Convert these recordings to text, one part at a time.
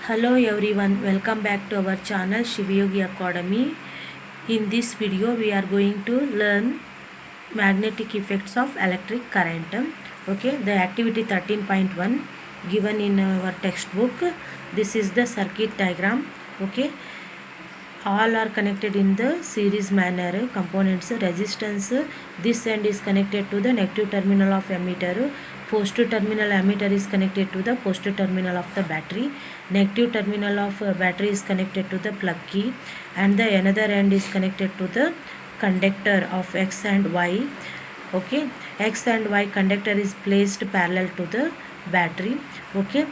Hello everyone, welcome back to our channel Shivayogi Academy. In this video we are going to learn magnetic effects of electric current. Okay, the activity 13.1 given in our textbook. This is the circuit diagram. Okay, all are connected in the series manner. Components, resistance, this end is connected to the negative terminal of ammeter. Positive terminal ammeter is connected to the positive terminal of the battery. Negative terminal of battery is connected to the plug key, and the another end is connected to the conductor of X and Y. Okay, X and Y conductor is placed parallel to the battery. Okay,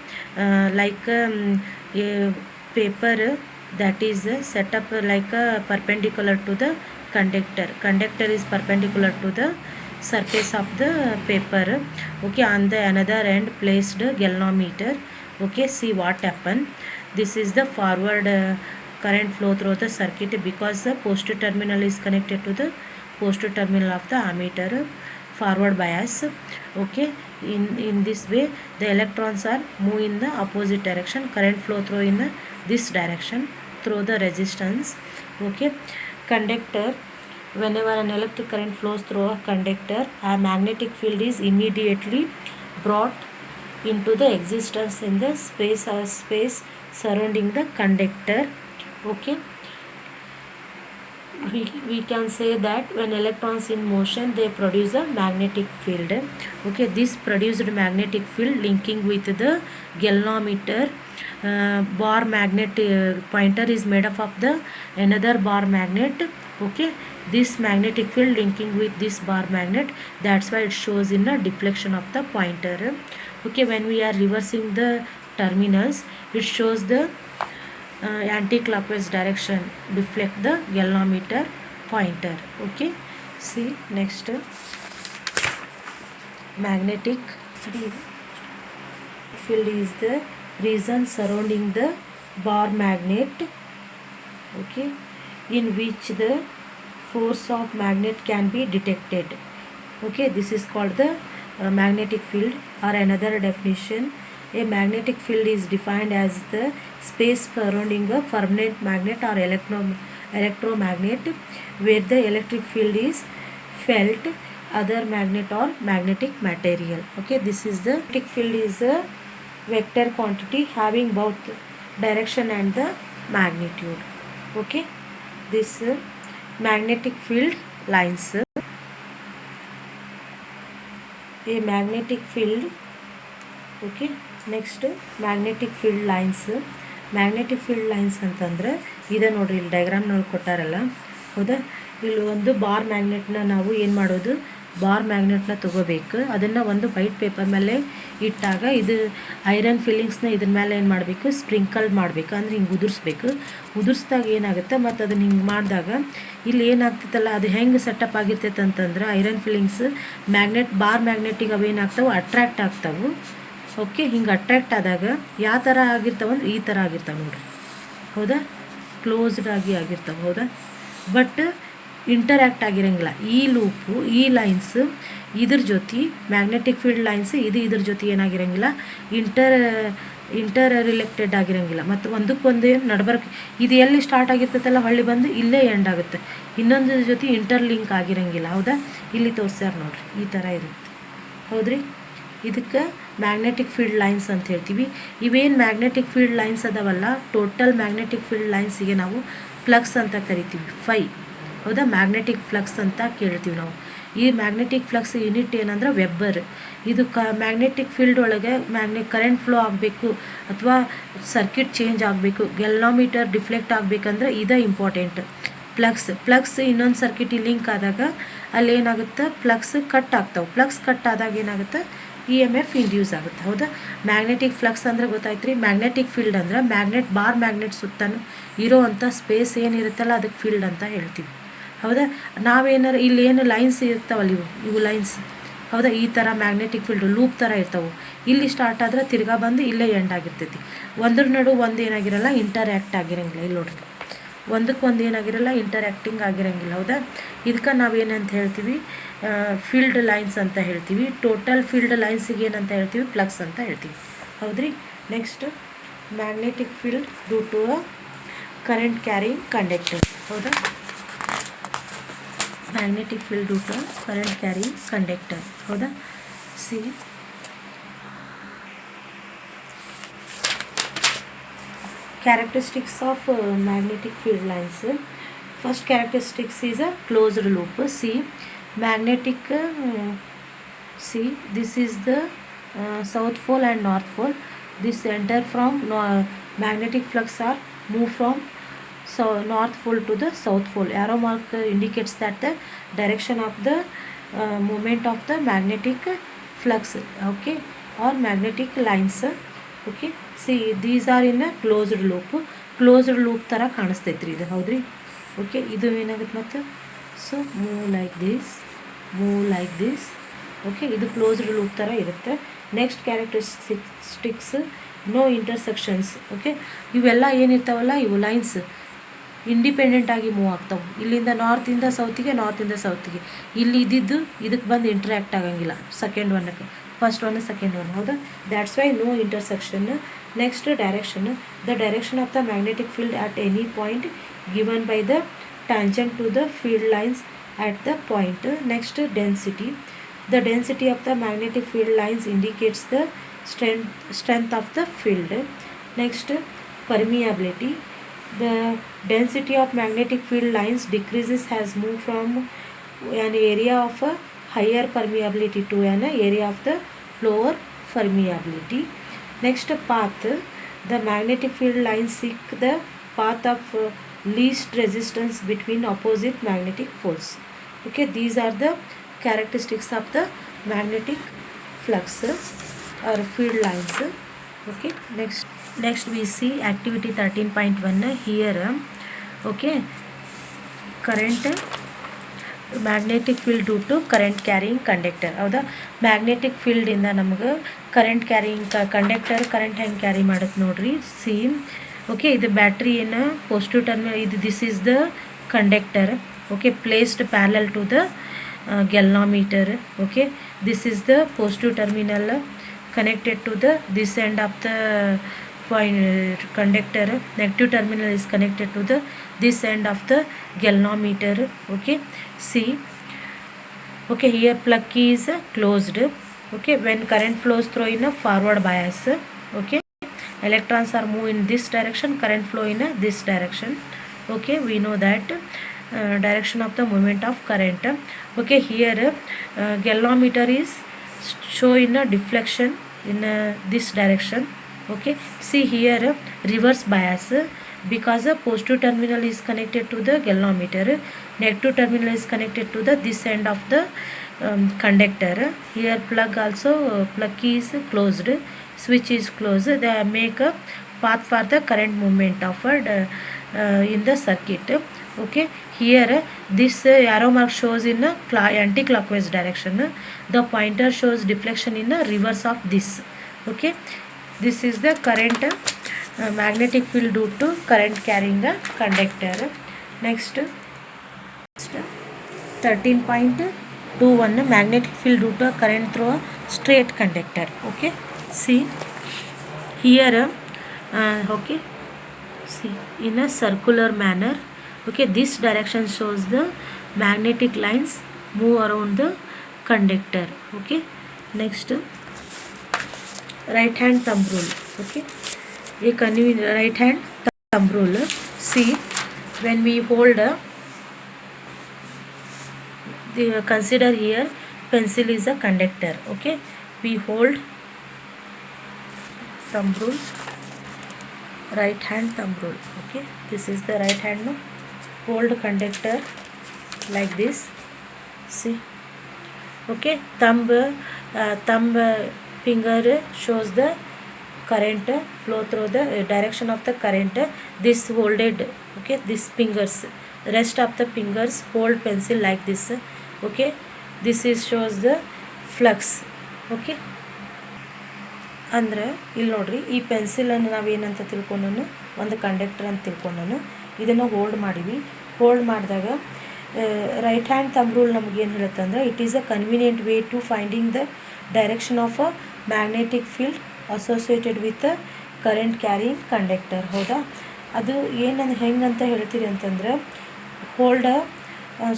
like a paper that is set up like a perpendicular to the conductor is perpendicular to the surface of the paper. Okay, on the another end placed galvanometer. Okay, see what happened. This is the forward current flow through the circuit because the positive terminal is connected to the positive terminal of the ammeter, forward bias. Okay, in this way the electrons are move in the opposite direction, current flow through in this direction through the resistance. Okay, conductor, whenever an electric current flows through a conductor, a magnetic field is immediately brought into the existence in the space surrounding the conductor. Okay, we can say that when electrons in motion they produce a magnetic field. Okay, this produced magnetic field linking with the galvanometer. Bar magnet pointer is made up of the another bar magnet. Okay, this magnetic field linking with this bar magnet, that's why it shows in a deflection of the pointer. Okay, when we are reversing the terminals, it shows the anti-clockwise direction, deflect the galvanometer pointer. Okay, see next, magnetic field is the region surrounding the bar magnet. Okay, in which the force of magnet can be detected. Okay, this is called the magnetic field, or another definition, a magnetic field is defined as the space surrounding a permanent magnet or electromagnet where the electric field is felt other magnet or magnetic material. Okay, this is the magnetic field is a vector quantity having both direction and the magnitude. Okay, this magnetic field lines, a magnetic field. Okay, next magnetic field lines. Magnetic field lines ಅಂತಂದರೆ ಇದೆ ನೋಡ್ರಿ, ಇಲ್ಲಿ ಡಯಾಗ್ರಾಮ್ನಲ್ಲಿ ಕೊಟ್ಟಾರಲ್ಲ, ಹೌದಾ. ಇಲ್ಲಿ ಒಂದು bar ಮ್ಯಾಗ್ನೆಟ್ನ ನಾವು ಏನು ಮಾಡೋದು, ಬಾರ್ ಮ್ಯಾಗ್ನೆಟ್ನ ತೊಗೋಬೇಕು, ಅದನ್ನು ಒಂದು ವೈಟ್ ಪೇಪರ್ ಮೇಲೆ ಇಟ್ಟಾಗ ಇದು ಐರನ್ ಫಿಲ್ಲಿಂಗ್ಸ್ನ ಇದ್ರ ಮೇಲೆ ಏನು ಮಾಡಬೇಕು, ಸ್ಪ್ರಿಂಕಲ್ ಮಾಡಬೇಕು, ಅಂದರೆ ಹಿಂಗೆ ಉದುರಿಸ್ಬೇಕು. ಉದುರಿಸ್ದಾಗ ಏನಾಗುತ್ತೆ, ಮತ್ತು ಅದನ್ನು ಹಿಂಗೆ ಮಾಡಿದಾಗ ಇಲ್ಲಿ ಏನಾಗ್ತೈತಲ್ಲ, ಅದು ಹೆಂಗೆ ಸೆಟಪ್ ಆಗಿರ್ತೈತೆ ಅಂತಂದ್ರೆ ಐರನ್ ಫಿಲ್ಲಿಂಗ್ಸ್ ಬಾರ್ ಮ್ಯಾಗ್ನೆಟಿಗೆ ಅವು ಏನಾಗ್ತಾವೆ, ಅಟ್ರ್ಯಾಕ್ಟ್ ಆಗ್ತಾವೆ. ಓಕೆ, ಹಿಂಗೆ ಅಟ್ರ್ಯಾಕ್ಟ್ ಆದಾಗ ಯಾವ ಥರ ಆಗಿರ್ತಾವೆ ಅಂದ್ರೆ ಈ ಥರ ಆಗಿರ್ತಾವೆ ನೋಡ್ರಿ, ಹೌದಾ, ಕ್ಲೋಸ್ಡ್ ಆಗಿರ್ತಾವೆ, ಹೌದಾ. ಬಟ್ ಇಂಟರ್ಯಾಕ್ಟ್ ಆಗಿರೋಂಗಿಲ್ಲ. ಈ ಲೂಪು, ಈ ಲೈನ್ಸ್ ಇದ್ರ ಜೊತೆ ಮ್ಯಾಗ್ನೆಟಿಕ್ ಫೀಲ್ಡ್ ಲೈನ್ಸ್ ಇದ್ರ ಜೊತೆ ಏನಾಗಿರೋಂಗಿಲ್ಲ, ಇಂಟರ್ ರಿಲೆಕ್ಟೆಡ್ ಆಗಿರೋಂಗಿಲ್ಲ. ಮತ್ತು ಒಂದಕ್ಕೊಂದು ನಡ್ಬರ್ಕ್ ಇದು ಎಲ್ಲಿ ಸ್ಟಾರ್ಟ್ ಆಗಿರ್ತೈತಲ್ಲ ಹೊಳ್ಳಿ ಬಂದು ಇಲ್ಲೇ ಎಂಡ್ ಆಗುತ್ತೆ, ಇನ್ನೊಂದು ಜೊತೆ ಇಂಟರ್ಲಿಂಕ್ ಆಗಿರೋಂಗಿಲ್ಲ, ಹೌದಾ. ಇಲ್ಲಿ ತೋರಿಸ್ಯಾರ ನೋಡ್ರಿ, ಈ ಥರ ಇರುತ್ತೆ, ಹೌದ್ರಿ. ಇದಕ್ಕೆ ಮ್ಯಾಗ್ನೆಟಿಕ್ ಫೀಲ್ಡ್ ಲೈನ್ಸ್ ಅಂತ ಹೇಳ್ತೀವಿ. ಇವೇನು ಮ್ಯಾಗ್ನೆಟಿಕ್ ಫೀಲ್ಡ್ ಲೈನ್ಸ್ ಅದಾವಲ್ಲ, ಟೋಟಲ್ ಮ್ಯಾಗ್ನೆಟಿಕ್ ಫೀಲ್ಡ್ ಲೈನ್ಸಿಗೆ ನಾವು ಫ್ಲಕ್ಸ್ ಅಂತ ಕರಿತೀವಿ, ಫೈ, ಹೌದಾ. ಮ್ಯಾಗ್ನೆಟಿಕ್ ಫ್ಲಕ್ಸ್ ಅಂತ ಕೇಳ್ತೀವಿ ನಾವು. ಈ ಮ್ಯಾಗ್ನೆಟಿಕ್ ಫ್ಲಕ್ಸ್ ಯೂನಿಟ್ ಏನಂದ್ರೆ ವೆಬ್ಬರ್. ಇದು ಮ್ಯಾಗ್ನೆಟಿಕ್ ಫೀಲ್ಡ್ ಒಳಗೆ ಕರೆಂಟ್ ಫ್ಲೋ ಆಗಬೇಕು ಅಥವಾ ಸರ್ಕ್ಯೂಟ್ ಚೇಂಜ್ ಆಗಬೇಕು, ಗ್ಯಾಲ್ವನೋಮೀಟರ್ ಡಿಫ್ಲೆಕ್ಟ್ ಆಗಬೇಕಂದ್ರೆ ಇದೇ ಇಂಪಾರ್ಟೆಂಟ್. ಪ್ಲಗ್ಸ್ ಇನ್ನೊಂದು ಸರ್ಕ್ಯೂಟಿಗೆ ಲಿಂಕ್ ಆದಾಗ ಅಲ್ಲಿ ಏನಾಗುತ್ತೆ, ಪ್ಲಗ್ಸ್ ಕಟ್ ಆಗ್ತಾವೆ. ಪ್ಲಗ್ಸ್ ಕಟ್ ಆದಾಗ ಏನಾಗುತ್ತೆ, EMF ಇಂಡ್ಯೂಸ್ ಆಗುತ್ತೆ, ಹೌದಾ. ಮ್ಯಾಗ್ನೆಟಿಕ್ ಫ್ಲಕ್ಸ್ ಅಂದರೆ ಗೊತ್ತಾಯ್ತು ರೀ. ಮ್ಯಾಗ್ನೆಟಿಕ್ ಫೀಲ್ಡ್ ಅಂದ್ರೆ ಬಾರ್ ಮ್ಯಾಗ್ನೆಟ್ ಸುತ್ತಲೂ ಇರೋ ಅಂಥ ಸ್ಪೇಸ್ ಏನಿರುತ್ತಲ್ಲ ಅದಕ್ಕೆ ಫೀಲ್ಡ್ ಅಂತ ಹೇಳ್ತೀವಿ, ಹೌದಾ. ನಾವೇನಾರು ಇಲ್ಲಿ ಏನು ಲೈನ್ಸ್ ಇರ್ತಾವಲ್ಲ, ಇವು ಲೈನ್ಸ್, ಹೌದಾ, ಈ ಥರ ಮ್ಯಾಗ್ನೆಟಿಕ್ ಫೀಲ್ಡ್ ಲೂಪ್ ಥರ ಇರ್ತಾವೆ. ಇಲ್ಲಿ ಸ್ಟಾರ್ಟ್ ಆದರೆ ತಿರ್ಗಾ ಬಂದು ಇಲ್ಲೇ ಎಂಡ್ ಆಗಿರ್ತೈತಿ. ಒಂದ್ರ ನಡು ಒಂದು ಏನಾಗಿರಲ್ಲ, ಇಂಟರ್ಯಾಕ್ಟ್ ಆಗಿರೋಂಗಿಲ್ಲ. ಇಲ್ಲಿ ನೋಡ್ರಿ, ಒಂದಕ್ಕೊಂದು ಏನಾಗಿರಲ್ಲ, ಇಂಟರ್ಯಾಕ್ಟಿಂಗ್ ಆಗಿರೋಂಗಿಲ್ಲ, ಹೌದಾ. ಇದಕ್ಕೆ ನಾವೇನಂತ ಹೇಳ್ತೀವಿ, ಫೀಲ್ಡ್ ಲೈನ್ಸ್ ಅಂತ ಹೇಳ್ತೀವಿ. ಟೋಟಲ್ ಫೀಲ್ಡ್ ಲೈನ್ಸಿಗೆ ಏನಂತ ಹೇಳ್ತೀವಿ, ಫ್ಲಕ್ಸ್ ಅಂತ ಹೇಳ್ತೀವಿ, ಹೌದ್ರಿ. Next magnetic field due to a current carrying conductor. ಹೌದಾ? Magnetic field due to current carrying conductor. ಹೌದಾ? ಸಿ characteristics of magnetic field lines. First characteristics is a closed loop. See, magnetic see, this is the south pole and north pole. This enter from magnetic flux are move from north pole to the south pole. Arrow mark indicates that the direction of the movement of the magnetic flux, okay, or magnetic lines. Okay, see these are in a closed loop ಥರ ಕಾಣಿಸ್ತೈತೆ ರೀ ಇದು. ಹೌದ್ರಿ? Okay, ಇದು ಏನಾಗುತ್ತೆ ಮತ್ತು so move like this. Okay, ಇದು closed loop ಥರ ಇರುತ್ತೆ. Next characteristics, no intersections. Okay, ಇವೆಲ್ಲ ಏನಿರ್ತಾವಲ್ಲ ಇವು ಲೈನ್ಸ್ ಇಂಡಿಪೆಂಡೆಂಟಾಗಿ ಮೂವ್ ಆಗ್ತಾವೆ. ಇಲ್ಲಿಂದ ನಾರ್ತಿಂದ ಸೌತಿಗೆ ಇಲ್ಲಿ ಇದ್ದಿದ್ದು ಇದಕ್ಕೆ ಬಂದು ಇಂಟ್ರ್ಯಾಕ್ಟ್ ಆಗಂಗಿಲ್ಲ ಸೆಕೆಂಡ್ ಒನ್ಕ್ಕೆ, ಫಸ್ಟ್ ಒನ್ ಸೆಕೆಂಡ್ ಒನ್. ಹೌದಾ? That's why no intersection. Next direction, the direction of the magnetic field at any point given by the tangent to the field lines at the point. Next, density, the density of the magnetic field lines indicates the strength of the field. Next, permeability, the density of magnetic field lines decreases as move from an area of a higher permeability to an area of the lower permeability. Next, path, the magnetic field lines seek the path of least resistance between opposite magnetic poles. Okay, these are the characteristics of the magnetic flux or field lines. Okay, next we see activity 13.1 here. Okay, current magnetic field due to current carrying conductor. ಹೌದಾ? Magnetic ಫೀಲ್ಡಿಂದ ನಮಗೆ current carrying conductor current ಹೆಂಗೆ carry ಮಾಡುತ್ತೆ ನೋಡ್ರಿ. Same. Okay, ಇದು battery ಏನು positive terminal, ಇದು this is the conductor. Okay, placed parallel to the galvanometer. Okay, this is the positive terminal connected to the this end of the point conductor. Negative terminal is connected to the this end of the galvanometer. Okay, see, okay, here plug key is closed. Okay, when current flows through in a forward bias, okay, electrons are move in this direction, current flow in this direction. Okay, we know that direction of the movement of current. Okay, here galvanometer is show in a deflection in this direction. Okay, see here reverse bias, because the positive terminal is connected to the galvanometer, negative terminal is connected to the this end of the conductor. Here plug also plug key is closed, switch is closed. They make a path for the current movement offered in the circuit. Okay, here this arrow mark shows in a anti-clockwise direction. The pointer shows deflection in a reverse of this. Okay, this is the current magnetic field due to current carrying a conductor. Next 13.21 magnetic field due to current through a straight conductor. Okay, see here okay, see in a circular manner. Okay, this direction shows the magnetic lines move around the conductor. Okay, next right hand thumb rule. Okay, a right hand thumb rule. See, when we hold consider here pencil is a conductor. Okay, we hold thumb rule, right hand thumb rule. Okay, this is the right hand. No, hold conductor like this. See, okay, thumb finger shows the current flow through the direction of the current. This holded, okay, this fingers, rest of the fingers hold pencil like this. Okay, this is shows the flux. Okay, ಅಂದರೆ ಇಲ್ಲಿ ನೋಡ್ರಿ, ಈ ಪೆನ್ಸಿಲನ್ನು ನಾವೇನಂತ ತಿಳ್ಕೊಂಡನು, ಒಂದು conductor ಅಂತ ತಿಳ್ಕೊಂಡನು. ಇದನ್ನು hold ಮಾಡಿವಿ. Hold ಮಾಡಿದಾಗ ರೈಟ್ ಹ್ಯಾಂಡ್ ಥಂಬ್ ರೂಲ್ ನಮಗೇನು ಹೇಳುತ್ತೆ ಅಂದರೆ, it is a convenient way to finding the direction of a magnetic field associated with current carrying conductor. ಹೌದಾ, ಅದು ಏನಂದು ಹೆಂಗಂತ ಹೇಳ್ತೀರಿ ಅಂತಂದ್ರೆ, hold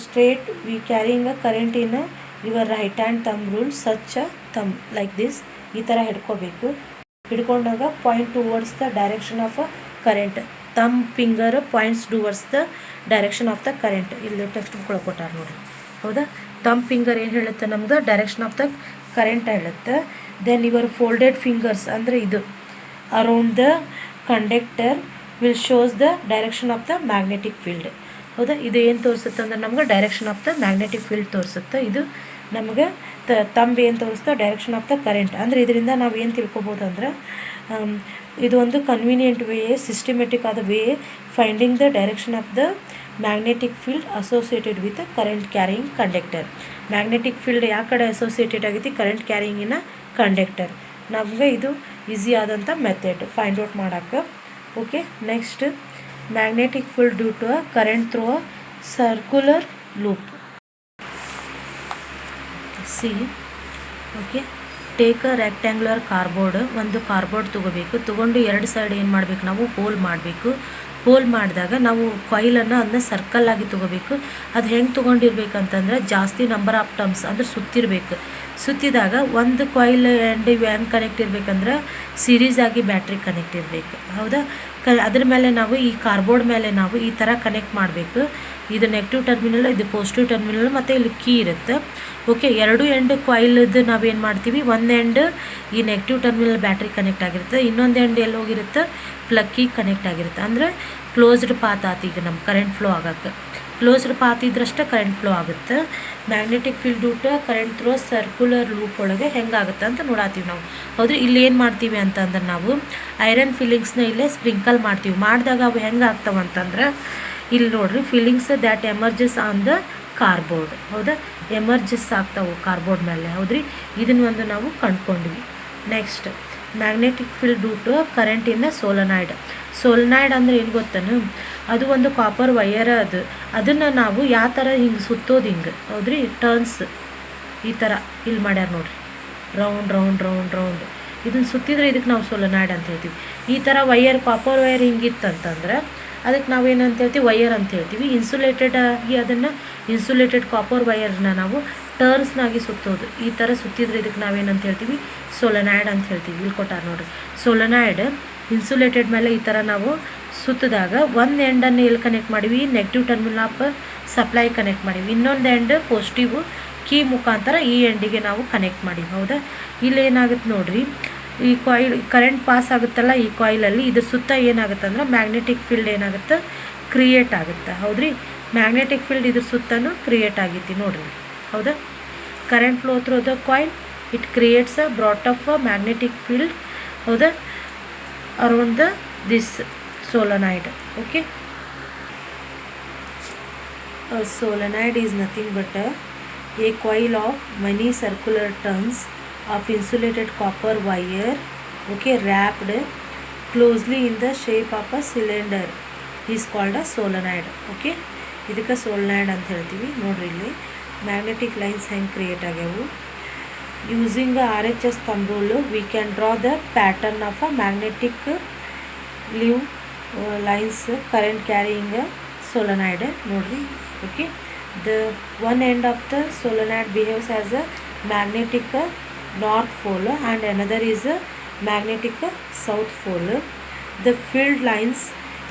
straight we carrying a current in your right hand thumb rule such a thumb like this. ಈ ಥರ ಹಿಡ್ಕೋಬೇಕು. ಹಿಡ್ಕೊಂಡಾಗ point towards the direction of a current. Thumb finger points towards the direction of the current. ಇಲ್ಲಿ textbook ಒಳಗೆ ಕೊಟ್ಟಾರ ನೋಡಿ. ಹೌದಾ, thumb finger ಏನು ಹೇಳುತ್ತೆ ನಮ್ದು ಡೈರೆಕ್ಷನ್ ಆಫ್ ದ ಕರೆಂಟ್ ಹೇಳುತ್ತೆ. ದೆನ್ ಯುವರ್ ಫೋಲ್ಡೆಡ್ ಫಿಂಗರ್ಸ್ ಅಂದರೆ ಇದು around the conductor will shows the direction of the magnetic field. ಹೌದಾ, ಇದು ಏನು ತೋರಿಸುತ್ತೆ ಅಂದ್ರೆ ನಮ್ಗೆ direction of the magnetic field ತೋರಿಸುತ್ತೆ. ಇದು ನಮಗೆ ತಂಬ್ ಏನು ತೋರಿಸ್ತಾ ಡೈರೆಕ್ಷನ್ ಆಫ್ ದ ಕರೆಂಟ್. ಅಂದರೆ ಇದರಿಂದ ನಾವು ಏನು ತಿಳ್ಕೊಬೋದು ಅಂದ್ರೆ, ಇದು ಒಂದು ಕನ್ವೀನಿಯೆಂಟ್ ವೇ, ಸಿಸ್ಟಮೆಟಿಕ್ ಆದ way finding the direction of the magnetic field associated with current carrying conductor. Magnetic field ಯಾವ ಕಡೆ ಅಸೋಸಿಯೇಟೆಡ್ ಆಗೈತಿ, ಕರೆಂಟ್ ಕ್ಯಾರಿಂಗಿನ ಕಂಡಕ್ಟರ್. ನಮಗೆ ಇದು ಈಸಿ ಆದಂಥ ಮೆಥಡ್ ಫೈಂಡ್ ಔಟ್ ಮಾಡೋಕ್ಕೆ. Okay, next magnetic field due to a current through a circular loop. See okay, take a rectangular cardboard. ಒಂದು cardboard ತೊಗೊಂಡು ಎರಡು ಸೈಡ್ ಏನು ಮಾಡಬೇಕು ನಾವು ಹೋಲ್ ಮಾಡಬೇಕು. ಹೋಲ್ ಮಾಡಿದಾಗ ನಾವು ಕಾಯಿಲನ್ನು ಅದನ್ನ ಸರ್ಕಲ್ ಆಗಿ ತೊಗೋಬೇಕು. ಅದು ಹೆಂಗೆ ತೊಗೊಂಡಿರ್ಬೇಕಂತಂದ್ರೆ ಜಾಸ್ತಿ ನಂಬರ್ ಆಫ್ ಟರ್ಮ್ಸ್ ಅಂದರೆ ಸುತ್ತಿದಾಗ ಒಂದು ಕಾಯಿಲ್ ಆ್ಯಂಡ್ ಇವು ಹೆಂಗೆ ಕನೆಕ್ಟ್ ಇರಬೇಕಂದ್ರೆ ಸೀರೀಸ್ ಆಗಿ ಬ್ಯಾಟ್ರಿ ಕನೆಕ್ಟ್ ಇರಬೇಕು. ಹೌದಾ, ಅದ್ರ ಮೇಲೆ ನಾವು ಈ ಕಾರ್ಬೋರ್ಡ್ ಮೇಲೆ ನಾವು ಈ ಥರ ಕನೆಕ್ಟ್ ಮಾಡಬೇಕು. ಇದು ನೆಗೆಟಿವ್ ಟರ್ಮಿನಲ್, ಇದು ಪಾಸಿಟಿವ್ ಟರ್ಮಿನಲ್, ಮತ್ತು ಇಲ್ಲಿ ಕೀ ಇರುತ್ತೆ. ಓಕೆ, ಎರಡು ಎಂಡ್ ಕಾಯಿಲ್ದು ನಾವೇನು ಮಾಡ್ತೀವಿ, ಒಂದು ಎಂಡ್ ಈ ನೆಗೆಟಿವ್ ಟರ್ಮಿನಲ್ ಬ್ಯಾಟ್ರಿ ಕನೆಕ್ಟ್ ಆಗಿರುತ್ತೆ, ಇನ್ನೊಂದು ಎಂಡ್ ಎಲ್ಲಿ ಹೋಗಿರುತ್ತೆ ಪ್ಲಗ್ ಕೀ ಕನೆಕ್ಟ್ ಆಗಿರುತ್ತೆ. ಅಂದರೆ ಕ್ಲೋಸ್ಡ್ ಪಾತ್ ಆತು. ಈಗ ನಮ್ಮ ಕರೆಂಟ್ ಫ್ಲೋ ಆಗೋಕ್ಕೆ ಕ್ಲೋಸ್ಡ್ ಪಾತ್ ಇದ್ರಷ್ಟೇ ಕರೆಂಟ್ ಫ್ಲೋ ಆಗುತ್ತೆ. Magnetic field due to current through circular loop ಒಳಗೆ ಹೆಂಗಾಗುತ್ತೆ ಅಂತ ನೋಡತ್ತೀವಿ ನಾವು. ಹೌದು, ಇಲ್ಲಿ ಏನು ಮಾಡ್ತೀವಿ ಅಂತಂದ್ರೆ ನಾವು ಐರನ್ ಫಿಲ್ಲಿಂಗ್ಸ್ನ ಇಲ್ಲೇ ಸ್ಪ್ರಿಂಕಲ್ ಮಾಡ್ತೀವಿ. ಮಾಡಿದಾಗ ಅವು ಹೆಂಗೆ ಆಗ್ತಾವೆ ಅಂತಂದ್ರೆ, ಇಲ್ಲಿ ನೋಡ್ರಿ, fillings that emerges on the cardboard. ಹೌದಾ, ಎಮರ್ಜಸ್ ಆಗ್ತಾವೆ ಕಾರ್ಬೋರ್ಡ್ ಮೇಲೆ. ಹೌದ್ರಿ, ಇದನ್ನು ಒಂದು ನಾವು ಕಂಡ್ಕೊಂಡ್ವಿ. Next magnetic field due to current in solenoid. Solenoid ಅಂದರೆ ಏನು ಗೊತ್ತೇನು, ಅದು ಒಂದು ಕಾಪರ್ ವಯರ್. ಅದನ್ನು ನಾವು ಯಾವ ಥರ ಹಿಂಗೆ ಸುತ್ತೋದು ಹಿಂಗೆ. ಹೌದ್ರಿ, ಟರ್ನ್ಸ್ ಈ ಥರ ಇಲ್ಲಿ ಮಾಡ್ಯಾರ ನೋಡ್ರಿ, ರೌಂಡ್ ರೌಂಡ್ ರೌಂಡ್ ರೌಂಡ್. ಇದನ್ನು ಸುತ್ತಿದ್ರೆ ಇದಕ್ಕೆ ನಾವು ಸೋಲನಾಯ್ಡ್ ಅಂತ ಹೇಳ್ತೀವಿ. ಈ ಥರ ವಯರ್, ಕಾಪರ್ ವಯರ್ ಹಿಂಗಿತ್ತಂತಂದ್ರೆ ಅದಕ್ಕೆ ನಾವೇನಂತ ಹೇಳ್ತೀವಿ, ವಯರ್ ಅಂತ ಹೇಳ್ತೀವಿ. ಇನ್ಸುಲೇಟೆಡ್ ಆಗಿ ಅದನ್ನು ಇನ್ಸುಲೇಟೆಡ್ ಕಾಪರ್ ವಯರ್ನ ನಾವು ಟರ್ನ್ಸ್ನಾಗಿ ಸುತ್ತೋದು. ಈ ಥರ ಸುತ್ತಿದ್ರೆ ಇದಕ್ಕೆ ನಾವೇನಂತ ಹೇಳ್ತೀವಿ, ಸೋಲನಾಯ್ಡ್ ಅಂತ ಹೇಳ್ತೀವಿ. ಇಲ್ಲಿ ಕೊಟ್ಟಾರ ನೋಡಿರಿ, ಸೋಲನಾಯ್ಡ್ ಇನ್ಸುಲೇಟೆಡ್ ಮೇಲೆ ಈ ಥರ ನಾವು ಸುತ್ತಿದಾಗ ಒಂದು ಎಂಡನ್ನು ಎಲ್ಲಿ ಕನೆಕ್ಟ್ ಮಾಡೀವಿ, negative terminal of supply connect ಮಾಡೀವಿ. ಇನ್ನೊಂದು ಎಂಡ್ ಪಾಸಿಟಿವ್ ಕೀ ಮುಖಾಂತರ ಈ ಎಂಡಿಗೆ ನಾವು ಕನೆಕ್ಟ್ ಮಾಡೀವಿ. ಹೌದಾ, ಇಲ್ಲಿ ಏನಾಗುತ್ತೆ ನೋಡಿರಿ, ಈ ಕಾಯಿಲ್ ಕರೆಂಟ್ ಪಾಸ್ ಆಗುತ್ತಲ್ಲ ಈ ಕಾಯಿಲಲ್ಲಿ, ಇದ್ರ ಸುತ್ತ ಏನಾಗುತ್ತೆ ಅಂದ್ರೆ ಮ್ಯಾಗ್ನೆಟಿಕ್ ಫೀಲ್ಡ್ ಏನಾಗುತ್ತೆ ಕ್ರಿಯೇಟ್ ಆಗುತ್ತೆ. ಹೌದ್ರಿ, ಮ್ಯಾಗ್ನೆಟಿಕ್ ಫೀಲ್ಡ್ ಇದ್ರ ಸುತ್ತನೂ ಕ್ರಿಯೇಟ್ ಆಗೈತಿ ನೋಡ್ರಿ. ಹೌದಾ, current flow through the coil, it creates a brought of a magnetic field. ಹೌದಾ, around the this solenoid. Okay, a solenoid is nothing but a coil of many circular turns of insulated copper wire, okay, wrapped closely in the shape of a cylinder is called a solenoid. Okay, ಇದಕ್ಕೆ solenoid ಅಂತ ಹೇಳ್ತೀವಿ. ನೋಡ್ರಿ, ಇಲ್ಲಿ magnetic lines ಹೆಂಗೆ create ಆಗ್ಯಾವು. Using RHS thumb rule we can draw the pattern of a magnetic leaf lines current carrying a solenoid. ನೋಡ್ರಿ, okay, the one end of the solenoid behaves as a magnetic north pole and another is a magnetic south pole. The field lines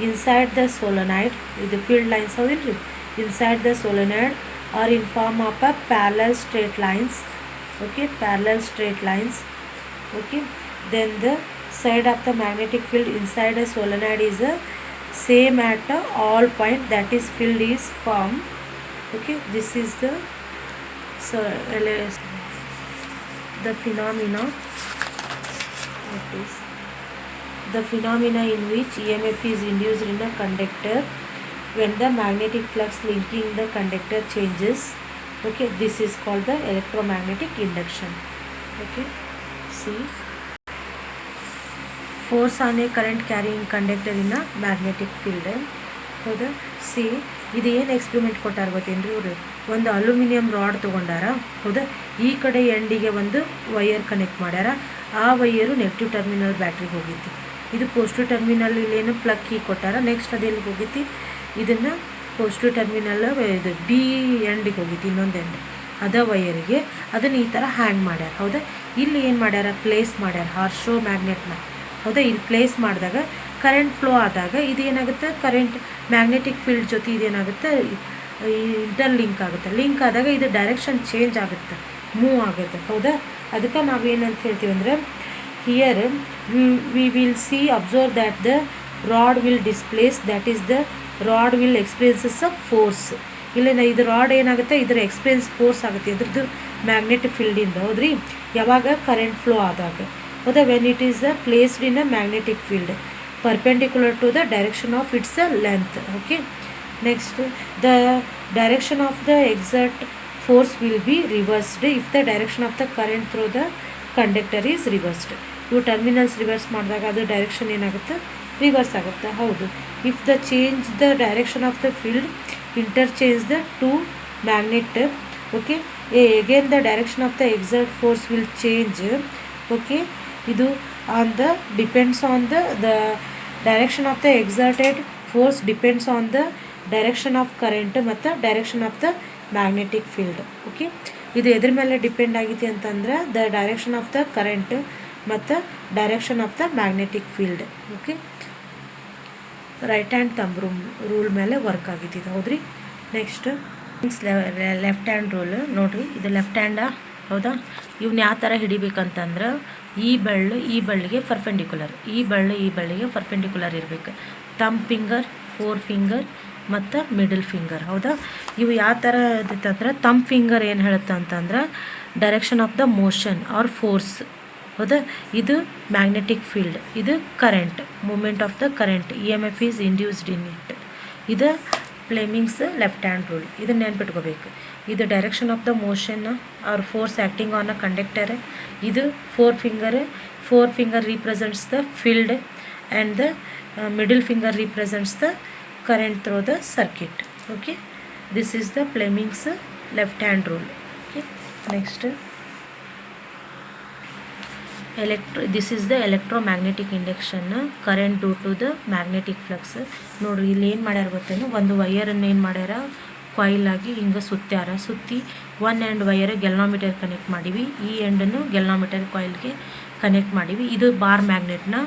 inside the solenoid, the field lines inside the solenoid are in form of a parallel straight lines. Okay, parallel straight lines. Okay, then the side of the magnetic field inside a solenoid is same at all point, that is field is formed. Okay, this is the phenomena. The phenomena in which EMF is induced in a conductor when the magnetic flux linking the conductor changes. Okay, this is called the electromagnetic induction. Okay, see, force on a current carrying conductor in a magnetic field. ಹೌದಾ, C, ಇದು ಏನು experiment ಕೊಟ್ಟಾರ ಗೊತ್ತೇನ್ರಿ ಇವರು, ಒಂದು aluminium rod ತೊಗೊಂಡಾರ. ಹೌದಾ, ಈ ಕಡೆ ಎಂಡಿಗೆ ಒಂದು ವಯರ್ ಕನೆಕ್ಟ್ ಮಾಡ್ಯಾರ. ಆ ವಯರು ನೆಗೆಟಿವ್ ಟರ್ಮಿನಲ್ ಬ್ಯಾಟ್ರಿಗೆ ಹೋಗಿತ್ತು. ಇದು ಪಾಸಿಟಿವ್ ಟರ್ಮಿನಲ್ ಇಲ್ಲೇನು ಪ್ಲಗ್ ಕೀ ಕೊಟ್ಟಾರ. ನೆಕ್ಸ್ಟ್ ಅದು ಎಲ್ಲಿಗೆ ಹೋಗೈತಿ, ಇದನ್ನು ಪಾಸಿಟಿವ್ ಟರ್ಮಿನಲ್ ಇದು ಬಿ ಎಂಡಿಗೆ ಹೋಗೈತಿ, ಇನ್ನೊಂದು ಎಂಡ್ ಅದ ವೈರಿಗೆ ಅದನ್ನು ಈ ಥರ ಹ್ಯಾಂಗ್ ಮಾಡ್ಯಾರ. ಹೌದಾ, ಇಲ್ಲಿ ಏನು ಮಾಡ್ಯಾರ, ಪ್ಲೇಸ್ ಮಾಡ್ಯಾರ ಹಾರ್ಶೋ ಮ್ಯಾಗ್ನೆಟ್ನ. ಹೌದಾ, ಇಲ್ಲಿ ಪ್ಲೇಸ್ ಮಾಡಿದಾಗ ಕರೆಂಟ್ ಫ್ಲೋ ಆದಾಗ ಇದೇನಾಗುತ್ತೆ, ಕರೆಂಟ್ ಮ್ಯಾಗ್ನೆಟಿಕ್ ಫೀಲ್ಡ್ ಜೊತೆ ಇದೇನಾಗುತ್ತೆ, ಇಂಟರ್ ಲಿಂಕ್ ಆಗುತ್ತೆ. ಲಿಂಕ್ ಆದಾಗ ಇದು ಡೈರೆಕ್ಷನ್ ಚೇಂಜ್ ಆಗುತ್ತೆ, ಮೂವ್ ಆಗುತ್ತೆ. ಹೌದಾ, ಅದಕ್ಕೆ ನಾವೇನಂತ ಹೇಳ್ತೀವಿ ಅಂದರೆ, here we will see observe that the rod will displace, that is the rod will experiences a force. ಇಲ್ಲಿನ ಇದು ರಾಡ್ ಏನಾಗುತ್ತೆ, ಇದರ ಎಕ್ಸ್ಪೀರಿಯನ್ಸ್ ಫೋರ್ಸ್ ಆಗುತ್ತೆ ಇದ್ರದ್ದು ಮ್ಯಾಗ್ನೆಟಿಕ್ ಫೀಲ್ಡಿಂದ. ಹೌದ್ರಿ, ಯಾವಾಗ ಕರೆಂಟ್ ಫ್ಲೋ ಆದಾಗ. ಹೌದಾ, when it is placed in a magnetic field perpendicular to the direction of its length. Okay, next the direction of the exert force will be reversed if the direction of the current through the conductor is reversed. ಇವು terminals reverse ಮಾಡಿದಾಗ ಅದು direction ಏನಾಗುತ್ತೆ, reverse ಆಗುತ್ತೆ. ಹೌದು, if the change the direction of the field interchange the two magnet. Okay, again the direction of the exert force will change. Okay, idu on the depends on the direction of the exerted force depends on the direction of current ಮತ್ತು direction of the magnetic field. Okay, ಇದು ಎದ್ರ ಮೇಲೆ depend ಆಗೈತಿ ಅಂತಂದ್ರೆ the direction of the current ಮತ್ತು direction of the magnetic field. Okay, right hand thumb rule ಮೇಲೆ work ಆಗಿದ್ದು. ಹೌದ್ರಿ, ನೆಕ್ಸ್ಟ್ ಲೆಫ್ಟ್ ಹ್ಯಾಂಡ್ ರೂಲ್ ನೋಡಿರಿ, ಇದು ಲೆಫ್ಟ್ ಹ್ಯಾಂಡ. ಹೌದಾ, ಇವ್ನ ಯಾವ ಥರ ಹಿಡಿಬೇಕಂತಂದ್ರೆ ಈ ಬಳ್ಳಿಗೆ ಪರ್ಪೆಂಡಿಕ್ಯುಲರ್, ಈ ಬಳ್ಳಿಗೆ ಪರ್ಪೆಂಡಿಕ್ಯುಲರ್ ಇರಬೇಕು. ತಮ್ ಫಿಂಗರ್, ಫೋರ್ ಫಿಂಗರ್ ಮತ್ತು ಮಿಡಲ್ ಫಿಂಗರ್. ಹೌದಾ, ಇವು ಯಾವ ಥರ ಇರ್ತಂದ್ರೆ ತಮ್ ಫಿಂಗರ್ ಏನು ಹೇಳುತ್ತೆ ಅಂತಂದ್ರೆ direction of the motion or force. ಹೌದಾ, ಇದು ಮ್ಯಾಗ್ನೆಟಿಕ್ ಫೀಲ್ಡ್, ಇದು current, moment of the current, EMF is induced in it. ಇದು ಫ್ಲೆಮಿಂಗ್ಸ್ ಲೆಫ್ಟ್ ಹ್ಯಾಂಡ್ ರೂಲ್, ಇದನ್ನ ನೆನ್ಪಿಟ್ಕೋಬೇಕು. ಇದು direction of the motion or force acting on a conductor. ಇದು four finger represents the field and the middle finger represents the current through the circuit. Okay, this is the Fleming's left hand rule. Okay, next this is the electromagnetic induction current due to the magnetic flux. ನೋಡ್ರಿ, ಇಲ್ಲಿ ಏನು ಮಾಡ್ಯಾರ ಗೊತ್ತೇನು, ಒಂದು ವೈರನ್ನು ಏನು ಮಾಡ್ಯಾರ, coil ಆಗಿ ಹಿಂಗೆ ಸುತ್ತಿ ಒನ್ ಎಂಡ್ ವೈರ್ ಗೆಲ್ನೋಮೀಟರ್ ಕನೆಕ್ಟ್ ಮಾಡೀವಿ, ಈ ಎಂಡನ್ನು ಗೆಲ್ನೋಮೀಟರ್ ಕಾಯಿಲ್ಗೆ ಕನೆಕ್ಟ್ ಮಾಡೀವಿ. ಇದು ಬಾರ್ ಮ್ಯಾಗ್ನೆಟ್ನ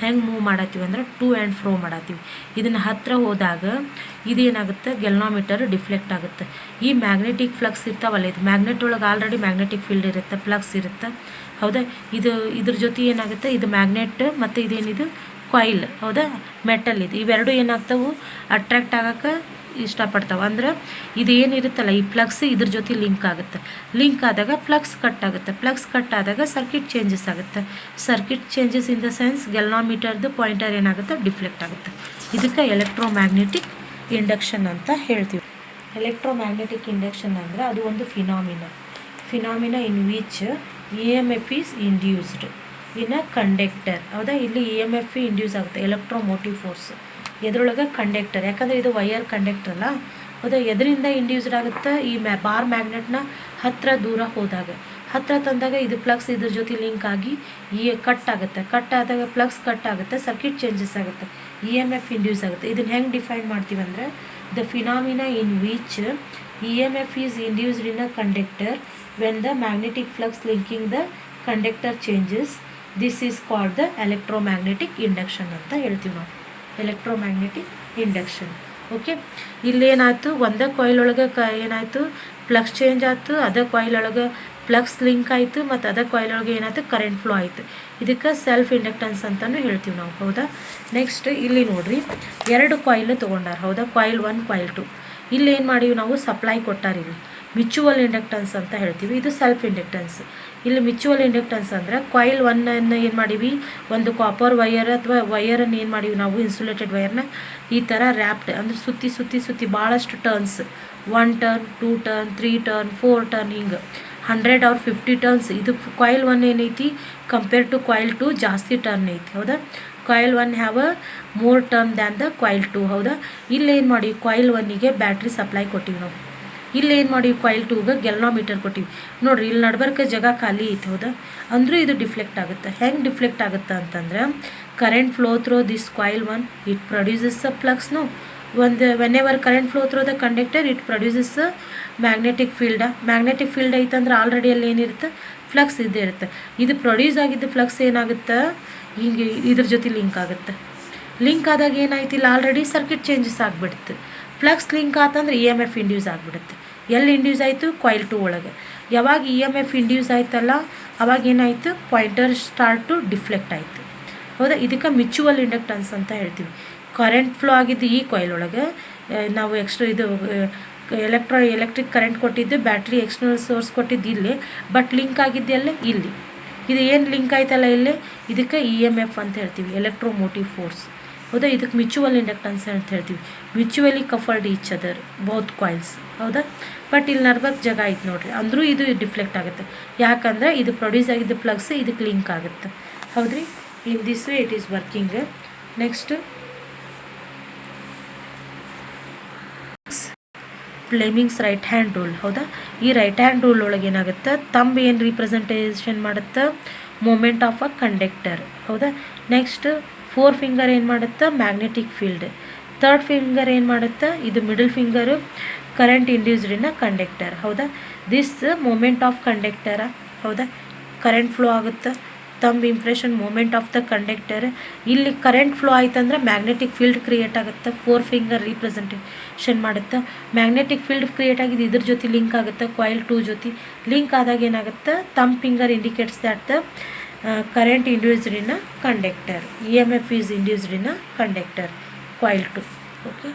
ಹೆಂಗೆ ಮೂವ್ ಮಾಡತ್ತೀವಿ ಅಂದ್ರೆ ಟು ಆ್ಯಂಡ್ ಫ್ರೋ ಮಾಡತ್ತೀವಿ. ಇದನ್ನು ಹತ್ತಿರ ಹೋದಾಗ ಇದೇನಾಗುತ್ತೆ, ಗೆಲ್ನೋಮೀಟರ್ ಡಿಫ್ಲೆಕ್ಟ್ ಆಗುತ್ತೆ. ಈ ಮ್ಯಾಗ್ನೆಟಿಕ್ ಫ್ಲಕ್ಸ್ ಇರ್ತಾವಲ್ಲ, ಇದು ಮ್ಯಾಗ್ನೆಟ್ ಒಳಗೆ ಆಲ್ರೆಡಿ ಮ್ಯಾಗ್ನೆಟಿಕ್ ಫೀಲ್ಡ್ ಇರುತ್ತೆ, ಫ್ಲಕ್ಸ್ ಇರುತ್ತೆ. ಹೌದಾ, ಇದ್ರ ಜೊತೆ ಏನಾಗುತ್ತೆ, ಇದು ಮ್ಯಾಗ್ನೆಟ್ ಮತ್ತು ಇದೇನಿದು ಕಾಯಿಲ್. ಹೌದಾ, ಮೆಟಲ್ ಇದು, ಇವೆರಡು ಏನಾಗ್ತಾವೆ, ಅಟ್ರಾಕ್ಟ್ ಆಗೋಕ್ಕೆ ಇಷ್ಟಪಡ್ತಾವೆ. ಅಂದ್ರೆ ಇದು ಏನಿರುತ್ತಲ್ಲ ಈ ಫ್ಲಕ್ಸ್ ಇದ್ರ ಜೊತೆ ಲಿಂಕ್ ಆಗುತ್ತೆ. ಲಿಂಕ್ ಆದಾಗ ಫ್ಲಕ್ಸ್ ಕಟ್ ಆಗುತ್ತೆ. ಫ್ಲಕ್ಸ್ ಕಟ್ ಆದಾಗ ಸರ್ಕ್ಯೂಟ್ ಚೇಂಜಸ್ ಆಗುತ್ತೆ. Circuit changes in the sense ಗೆಲ್ನೋಮೀಟರ್ದು ಪಾಯಿಂಟರ್ ಏನಾಗುತ್ತೆ, ಡಿಫ್ಲೆಕ್ಟ್ ಆಗುತ್ತೆ. ಇದಕ್ಕೆ ಎಲೆಕ್ಟ್ರೋಮ್ಯಾಗ್ನೆಟಿಕ್ ಇಂಡಕ್ಷನ್ ಅಂತ ಹೇಳ್ತೀವಿ. ಎಲೆಕ್ಟ್ರೋಮ್ಯಾಗ್ನೆಟಿಕ್ ಇಂಡಕ್ಷನ್ ಅಂದರೆ ಅದು ಒಂದು phenomena in which EMF is induced in a conductor. ಹೌದಾ, ಇಲ್ಲಿ EMF ಇಂಡ್ಯೂಸ್ ಆಗುತ್ತೆ, ಎಲೆಕ್ಟ್ರೋಮೋಟಿವ್ ಫೋರ್ಸ್. ಎದ್ರೊಳಗೆ ಕಂಡಕ್ಟರ್, ಯಾಕಂದರೆ ಇದು ವೈರ್ ಕಂಡಕ್ಟರ್ ಅಲ್ಲ. ಹೌದಾ, ಎದರಿಂದ ಇಂಡ್ಯೂಸ್ಡ್ ಆಗುತ್ತೆ, ಈ ಬಾರ್ ಮ್ಯಾಗ್ನೆಟ್ನ ದೂರ ಹೋದಾಗ, ಹತ್ತಿರ ತಂದಾಗ ಇದು ಫ್ಲಕ್ಸ್ ಇದ್ರ ಜೊತೆ ಲಿಂಕ್ ಆಗಿ ಕಟ್ ಆದಾಗ ಫ್ಲಕ್ಸ್ ಕಟ್ ಆಗುತ್ತೆ, ಸರ್ಕ್ಯೂಟ್ ಚೇಂಜಸ್ ಆಗುತ್ತೆ, EMF ಇಂಡ್ಯೂಸ್ ಆಗುತ್ತೆ. ಇದನ್ನು ಹೆಂಗೆ ಡಿಫೈನ್ ಮಾಡ್ತೀವಿ ಅಂದರೆ the phenomena in which EMF is induced in a conductor when the magnetic flux linking the conductor changes. This is called the electromagnetic induction ಅಂತ ಹೇಳ್ತೀವಿ ನಾವು, ಎಲೆಕ್ಟ್ರೋಮ್ಯಾಗ್ನೆಟಿಕ್ ಇಂಡಕ್ಷನ್. ಓಕೆ, ಇಲ್ಲೇನಾಯಿತು, ಒಂದೇ ಕಾಯಿಲ್ ಒಳಗೆ ಏನಾಯಿತು, ಫ್ಲಕ್ಸ್ ಚೇಂಜ್ ಆಯಿತು, ಅದೇ ಕಾಯಿಲ್ ಒಳಗೆ flux link ಆಯಿತು, ಮತ್ತು ಅದೇ ಕಾಯಿಲ್ ಒಳಗೆ ಏನಾಯಿತು, ಕರೆಂಟ್ ಫ್ಲೋ ಆಯಿತು. ಇದಕ್ಕೆ ಸೆಲ್ಫ್ ಇಂಡಕ್ಟೆನ್ಸ್ ಅಂತಲೂ ಹೇಳ್ತೀವಿ ನಾವು. ಹೌದಾ, ನೆಕ್ಸ್ಟ್ ಇಲ್ಲಿ ನೋಡಿರಿ, ಎರಡು ಕಾಯಿಲ್ ತೊಗೊಂಡಾರ. ಹೌದಾ, ಕಾಯಿಲ್ 1 ಕಾಯಿಲ್ 2. ಇಲ್ಲಿ ಏನು ಮಾಡೀವಿ ನಾವು, ಸಪ್ಲೈ ಕೊಟ್ಟಾರಿವಿ, ಮ್ಯೂಚುವಲ್ ಇಂಡಕ್ಟೆನ್ಸ್ ಅಂತ ಹೇಳ್ತೀವಿ. ಇದು ಸೆಲ್ಫ್ ಇಂಡಕ್ಟೆನ್ಸ್. ಇಲ್ಲಿ ಮ್ಯೂಚುವಲ್ ಇಂಡಕ್ಟೆನ್ಸ್ ಅಂದರೆ ಕಾಯಿಲ್ 1 ಏನು ಮಾಡೀವಿ, ಒಂದು ಕಾಪರ್ ವೈರ್ ಅಥವಾ ವೈರನ್ನು ಏನು ಮಾಡೀವಿ ನಾವು, ಇನ್ಸುಲೇಟೆಡ್ ವೈರ್ನ ಈ ಥರ ರ್ಯಾಪ್ಡ್ ಅಂದರೆ ಸುತ್ತಿ ಭಾಳಷ್ಟು turns, 1 turn 2 turn 3 turn 4 turn ಹಿಂಗೆ 100 or 50 ಟರ್ನ್ಸ್. ಇದು ಕಾಯಿಲ್ 1 ಏನೈತಿ ಕಂಪೇರ್ ಟು ಕಾಯಿಲ್ 2 ಜಾಸ್ತಿ ಟರ್ನ್ ಐತಿ. ಹೌದಾ, coil 1 have a more turn than the coil 2. ಹೌದಾ, ಇಲ್ಲೇನು ಮಾಡಿ ಕಾಯಿಲ್ 1ಗೆ ಬ್ಯಾಟ್ರಿ ಸಪ್ಲೈ ಕೊಟ್ಟಿವಿ ನಾವು. ಇಲ್ಲಿ ಏನು ಮಾಡಿವಿ ಕಾಯಿಲ್ 2ಗೆ ಗೆಲ್ನೋಮೀಟರ್ ಕೊಟ್ಟಿವಿ ನೋಡಿರಿ ಇಲ್ಲಿ ನಡ್ಬರ್ಕ ಜಾಗ ಖಾಲಿ ಐತೆ ಹೌದಾ ಅಂದರೂ ಇದು ಡಿಫ್ಲೆಕ್ಟ್ ಆಗುತ್ತೆ ಹೆಂಗೆ ಡಿಫ್ಲೆಕ್ಟ್ ಆಗುತ್ತೆ ಅಂತಂದ್ರೆ current flow through this coil 1 it produces a ಫ್ಲಕ್ಸ್ನು whenever current flow through the conductor it produces magnetic field ಐತಂದ್ರೆ ಆಲ್ರೆಡಿ ಅಲ್ಲಿ ಏನಿರುತ್ತೆ ಫ್ಲಕ್ಸ್ ಇದ್ದೇ ಇರುತ್ತೆ ಇದು ಪ್ರೊಡ್ಯೂಸ್ ಆಗಿದ್ದ ಫ್ಲಕ್ಸ್ ಏನಾಗುತ್ತೆ ಹಿಂಗೆ ಇದ್ರ ಜೊತೆ ಲಿಂಕ್ ಆದಾಗ ಏನಾಯ್ತು ಇಲ್ಲಿ ಆಲ್ರೆಡಿ ಸರ್ಕ್ಯೂಟ್ ಚೇಂಜಸ್ ಆಗಿಬಿಡುತ್ತೆ ಫ್ಲಕ್ಸ್ ಲಿಂಕ್ ಆತಂದ್ರೆ EMF ಇಂಡ್ಯೂಸ್ ಆಗಿಬಿಡುತ್ತೆ ಎಲ್ಲಿ ಇಂಡ್ಯೂಸ್ ಆಯಿತು ಕಾಯಿಲ್ 2 ಒಳಗೆ ಯಾವಾಗ EMF ಇಂಡ್ಯೂಸ್ ಆಯ್ತಲ್ಲ ಅವಾಗ ಏನಾಯಿತು ಪಾಯಿಂಟರ್ ಸ್ಟಾರ್ಟ್ ಟು ಡಿಫ್ಲೆಕ್ಟ್ ಆಯಿತು ಹೌದಾ ಇದಕ್ಕೆ ಮ್ಯೂಚುವಲ್ ಇಂಡಕ್ಟನ್ಸ್ ಅಂತ ಹೇಳ್ತೀವಿ ಕರೆಂಟ್ ಫ್ಲೋ ಆಗಿದ್ದು ಈ ಕಾಯಿಲ್ ಒಳಗೆ ನಾವು ಎಲೆಕ್ಟ್ರಿಕ್ ಕರೆಂಟ್ ಕೊಟ್ಟಿದ್ದು ಬ್ಯಾಟ್ರಿ ಎಕ್ಸ್ಟರ್ನಲ್ ಸೋರ್ಸ್ ಕೊಟ್ಟಿದ್ದು ಇಲ್ಲಿ ಬಟ್ ಲಿಂಕ್ ಆಗಿದ್ದೆಲ್ಲ ಇಲ್ಲಿ ಇದು ಏನು ಲಿಂಕ್ ಆಯ್ತಲ್ಲ ಇಲ್ಲಿ ಇದಕ್ಕೆ EMF ಅಂತ ಹೇಳ್ತೀವಿ ಎಲೆಕ್ಟ್ರೋಮೋಟಿವ್ ಫೋರ್ಸ್ ಹೌದಾ ಇದಕ್ಕೆ ಮ್ಯೂಚುವಲ್ ಇಂಡಕ್ಟನ್ಸ್ ಅಂತ ಹೇಳ್ತೀವಿ mutually coupled each other both coils ಹೌದಾ ಬಟ್ ಇಲ್ಲಿ ನಡ್ಬರ್ಕ್ ಜಾಗ ಐತೆ ನೋಡಿರಿ ಅಂದರೂ ಇದು ಡಿಫ್ಲೆಕ್ಟ್ ಆಗುತ್ತೆ ಯಾಕಂದರೆ ಇದು ಪ್ರೊಡ್ಯೂಸ್ ಆಗಿದ್ದ ಫ್ಲಕ್ಸ್ ಇದಕ್ಕೆ ಲಿಂಕ್ ಆಗುತ್ತೆ ಹೌದ್ರಿ in this way it is working next Fleming's right hand rule ಹೌದಾ ಈ ರೈಟ್ ಹ್ಯಾಂಡ್ ರೂಲ್ ಒಳಗೆ ಏನಾಗುತ್ತೆ ತಂಬ್ ಏನು ರಿಪ್ರೆಸೆಂಟೇಷನ್ ಮಾಡುತ್ತೆ ಮೂಮೆಂಟ್ ಆಫ್ ಅ ಕಂಡಕ್ಟರ್ ಹೌದಾ ನೆಕ್ಸ್ಟ್ 4 ಫಿಂಗರ್ ಏನು ಮಾಡುತ್ತೆ ಮ್ಯಾಗ್ನೆಟಿಕ್ ಫೀಲ್ಡ್ 3rd ಫಿಂಗರ್ ಏನು ಮಾಡುತ್ತೆ ಇದು middle finger current induced in a conductor ಹೌದಾ ದಿಸ್ ಮೂಮೆಂಟ್ ಆಫ್ ಕಂಡಕ್ಟರ ಹೌದಾ ಕರೆಂಟ್ ಫ್ಲೋ ಆಗುತ್ತೆ thumb impression moment of the conductor ಇಲ್ಲಿ ಕರೆಂಟ್ ಫ್ಲೋ ಆಯ್ತಂದ್ರೆ ಮ್ಯಾಗ್ನೆಟಿಕ್ ಫೀಲ್ಡ್ ಕ್ರಿಯೇಟ್ ಆಗುತ್ತೆ 4 ಫಿಂಗರ್ ರಿಪ್ರೆಸೆಂಟೇಷನ್ ಮಾಡುತ್ತೆ ಮ್ಯಾಗ್ನೆಟಿಕ್ ಫೀಲ್ಡ್ ಕ್ರಿಯೇಟ್ ಆಗಿದ್ದು ಇದ್ರ ಜೊತೆ ಲಿಂಕ್ ಆಗುತ್ತೆ ಕಾಯಿಲ್ 2 ಜೊತೆ ಲಿಂಕ್ ಆದಾಗ ಏನಾಗುತ್ತೆ thumb finger indicates that the current induced in a conductor EMF is induced in a conductor coil 2 okay